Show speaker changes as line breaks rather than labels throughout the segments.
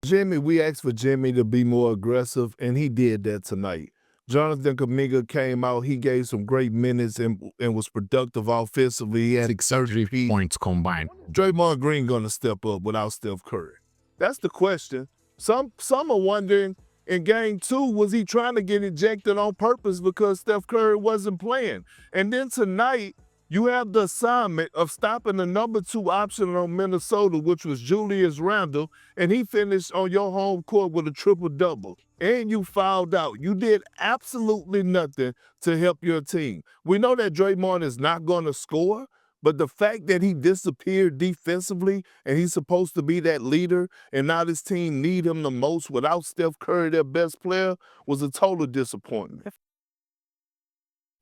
Jimmy, we asked for Jimmy to be more aggressive, and he did that tonight. Jonathan Kuminga came out. He gave some great minutes and was productive offensively. He had 30
points combined.
Draymond Green going to step up without Steph Curry? That's the question. Some are wondering in game 2, was he trying to get ejected on purpose because Steph Curry wasn't playing? And then tonight, you have the assignment of stopping the number 2 option on Minnesota, which was Julius Randle, and he finished on your home court with a triple-double. And you fouled out. You did absolutely nothing to help your team. We know that Draymond is not going to score, but the fact that he disappeared defensively and he's supposed to be that leader and now this team need him the most without Steph Curry, their best player, was a total disappointment.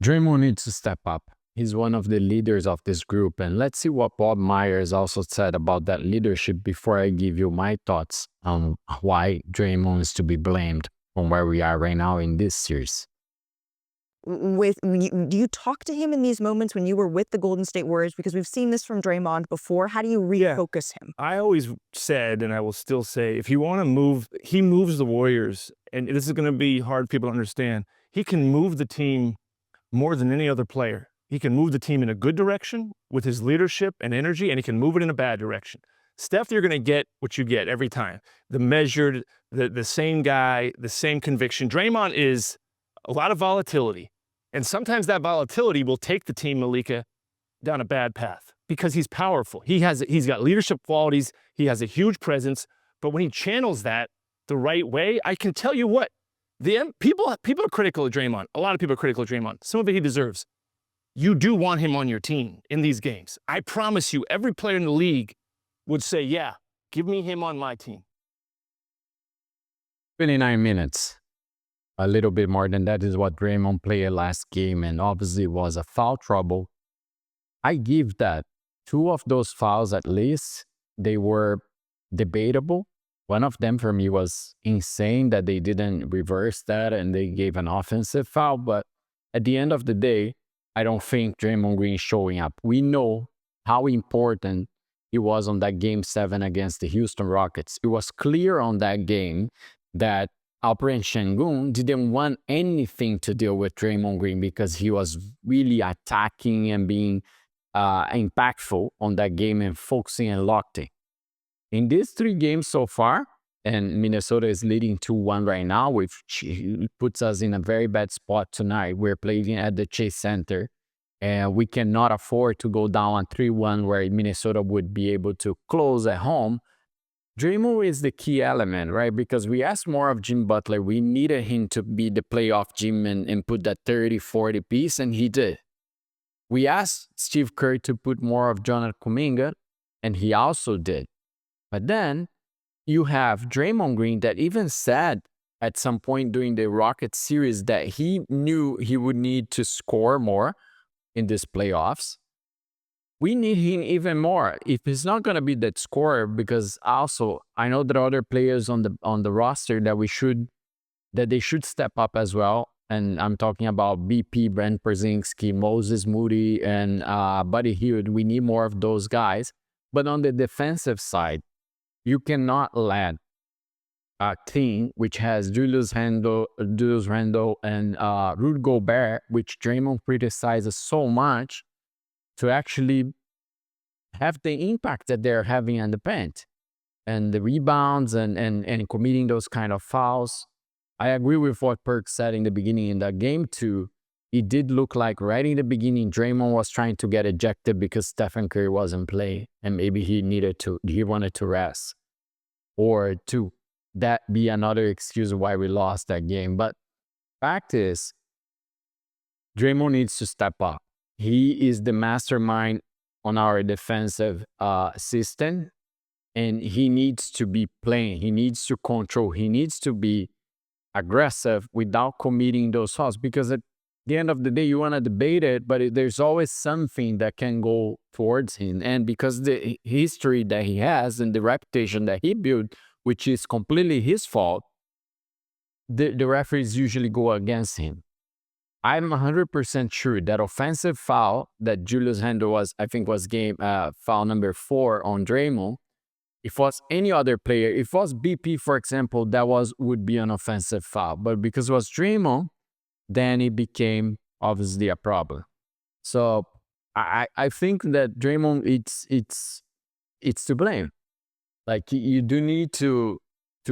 Draymond needs to step up. He's one of the leaders of this group. And let's see what Bob Myers also said about that leadership before I give you my thoughts on why Draymond is to be blamed from where we are right now in this series.
Do you talk to him in these moments when you were with the Golden State Warriors? Because we've seen this from Draymond before. How do you refocus him?
I always said, and I will still say, if you want to move, he moves the Warriors. And this is going to be hard for people to understand. He can move the team more than any other player. He can move the team in a good direction with his leadership and energy, and he can move it in a bad direction. Steph, you're going to get what you get every time. The measured, the same guy, the same conviction. Draymond is a lot of volatility. And sometimes that volatility will take the team, Malika, down a bad path because he's powerful. He's got leadership qualities. He has a huge presence. But when he channels that the right way, I can tell you what, people are critical of Draymond. A lot of people are critical of Draymond. Some of it he deserves. You do want him on your team in these games. I promise you, every player in the league would say, yeah, give me him on my team.
29 minutes. A little bit more than that is what Draymond played last game, and obviously it was a foul trouble. I give that 2 of those fouls at least, they were debatable. One of them for me was insane that they didn't reverse that and they gave an offensive foul. But at the end of the day, I don't think Draymond Green showing up. We know how important he was on that Game 7 against the Houston Rockets. It was clear on that game that Alperen Sengun didn't want anything to deal with Draymond Green because he was really attacking and being impactful on that game and focusing and locked in. In these 3 games so far, and Minnesota is leading 2-1 right now, which puts us in a very bad spot tonight. We're playing at the Chase Center, and we cannot afford to go down on 3-1 where Minnesota would be able to close at home. Draymond is the key element, right? Because we asked more of Jim Butler. We needed him to be the playoff Jim and put that 30-40 piece, and he did. We asked Steve Kerr to put more of Jonathan Kuminga, and he also did. But then you have Draymond Green that even said at some point during the Rockets series that he knew he would need to score more in these playoffs. We need him even more. If he's not going to be that scorer, because also I know there are other players on the roster that they should step up as well. And I'm talking about BP, Brent Brzezinski, Moses Moody, and Buddy Hield. We need more of those guys. But on the defensive side, you cannot let a team which has Julius Randle and Rudy Gobert, which Draymond criticizes so much, to actually have the impact that they're having on the paint and the rebounds and committing those kind of fouls. I agree with what Perk said in the beginning in that game too. It did look like right in the beginning, Draymond was trying to get ejected because Stephen Curry wasn't playing and maybe he wanted to rest, or to that be another excuse why we lost that game. But fact is, Draymond needs to step up. He is the mastermind on our defensive system, and he needs to be playing. He needs to control. He needs to be aggressive without committing those fouls, because at the end of the day, you want to debate it, but there's always something that can go towards him. And because the history that he has and the reputation that he built, which is completely his fault, the referees usually go against him. I'm 100% sure that offensive foul that Julius Randle was game foul number 4 on Draymond, If it was any other player, if it was BP, for example, that would be an offensive foul. But because it was Draymond, then it became obviously a problem. So I think that Draymond, it's to blame. Like you do need to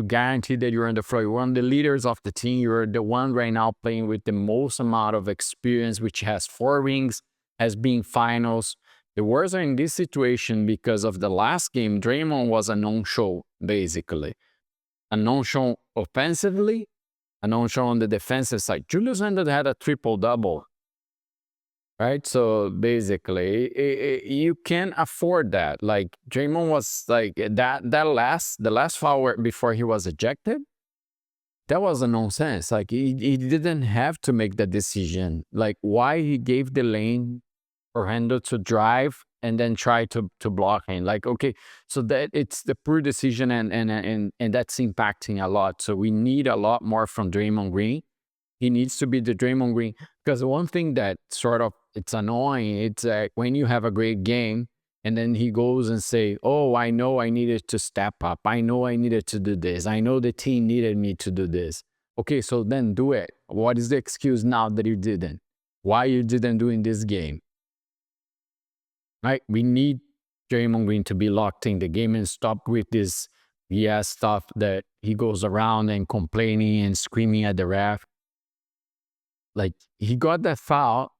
guarantee that you're on the floor. You're one of the leaders of the team. You're the one right now playing with the most amount of experience, which has 4 rings, has been finals. The Warriors are in this situation because of the last game. Draymond was a non-show, basically. A non-show offensively, a non-show on the defensive side. Julius Randle had a triple-double. Right, so basically, you can't afford that. Like Draymond was like the last foul before he was ejected. That was a nonsense. Like he didn't have to make that decision. Like why he gave the lane for Randle to drive and then try to block him. Like okay, so that it's the poor decision and that's impacting a lot. So we need a lot more from Draymond Green. He needs to be the Draymond Green. Because one thing that sort of, it's annoying, it's like when you have a great game and then he goes and say, oh, I know I needed to step up. I know I needed to do this. I know the team needed me to do this. Okay, so then do it. What is the excuse now that you didn't? Why you didn't do in this game? Right? We need Draymond Green to be locked in the game and stop with this BS stuff that he goes around and complaining and screaming at the ref. Like he got that foul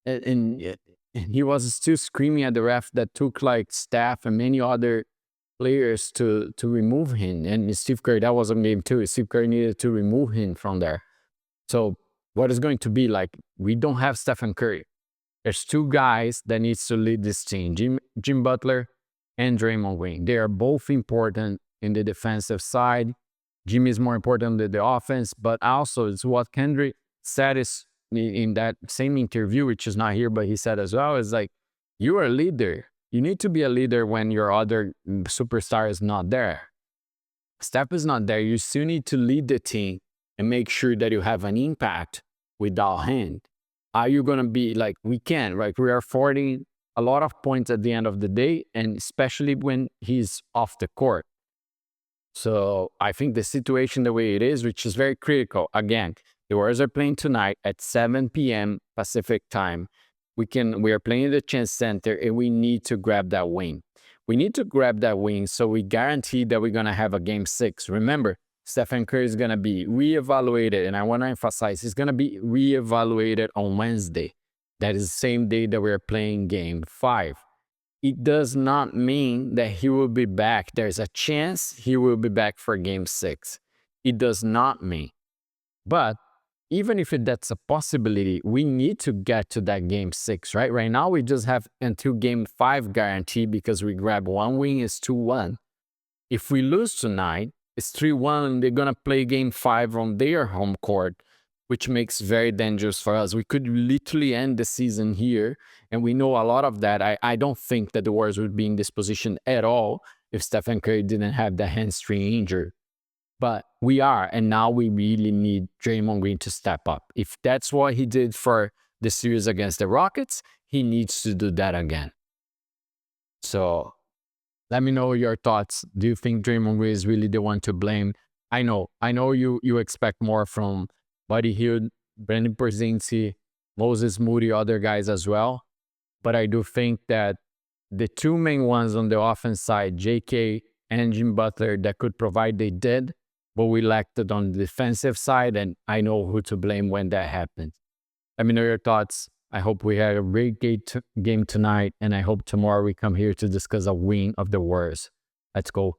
and he was still screaming at the ref that took like Steph and many other players to remove him. And Steve Curry, that was on game 2. Steve Curry needed to remove him from there. So what is going to be like? We don't have Stephen Curry. There's 2 guys that needs to lead this team, Jim Butler and Draymond Green. They are both important in the defensive side. Jim is more important than the offense, but also it's what Kendrick said is in that same interview, which is not here, but he said as well, is like, you are a leader. You need to be a leader when your other superstar is not there. Steph is not there. You still need to lead the team and make sure that you have an impact without him. Are you going to be like, we can, right? We are affording a lot of points at the end of the day, and especially when he's off the court. So I think the situation the way it is, which is very critical, again, the Warriors are playing tonight at 7 p.m. Pacific time. We are playing the Chance Center, and we need to grab that win. We need to grab that win so we guarantee that we're going to have a game 6. Remember, Stephen Curry is going to be reevaluated, and I want to emphasize, he's going to be reevaluated on Wednesday. That is the same day that we're playing game 5. It does not mean that he will be back. There's a chance he will be back for game 6. It does not mean. But even if that's a possibility, we need to get to that game 6, right? Right now, we just have until game 5 guaranteed because we grab 1 win, is 2-1. If we lose tonight, it's 3-1, and they're going to play game 5 on their home court, which makes very dangerous for us. We could literally end the season here, and we know a lot of that. I don't think that the Warriors would be in this position at all if Stephen Curry didn't have the hamstring injury. But we are, and now we really need Draymond Green to step up. If that's what he did for the series against the Rockets, he needs to do that again. So let me know your thoughts. Do you think Draymond Green is really the one to blame? I know you expect more from Buddy Hield, Brandon Perzinski, Moses Moody, other guys as well. But I do think that the 2 main ones on the offense side, JK and Jim Butler, that could provide, they did. But we lacked it on the defensive side, and I know who to blame when that happens. Let me know your thoughts. I hope we had a great game tonight, and I hope tomorrow we come here to discuss a win of the Warriors. Let's go.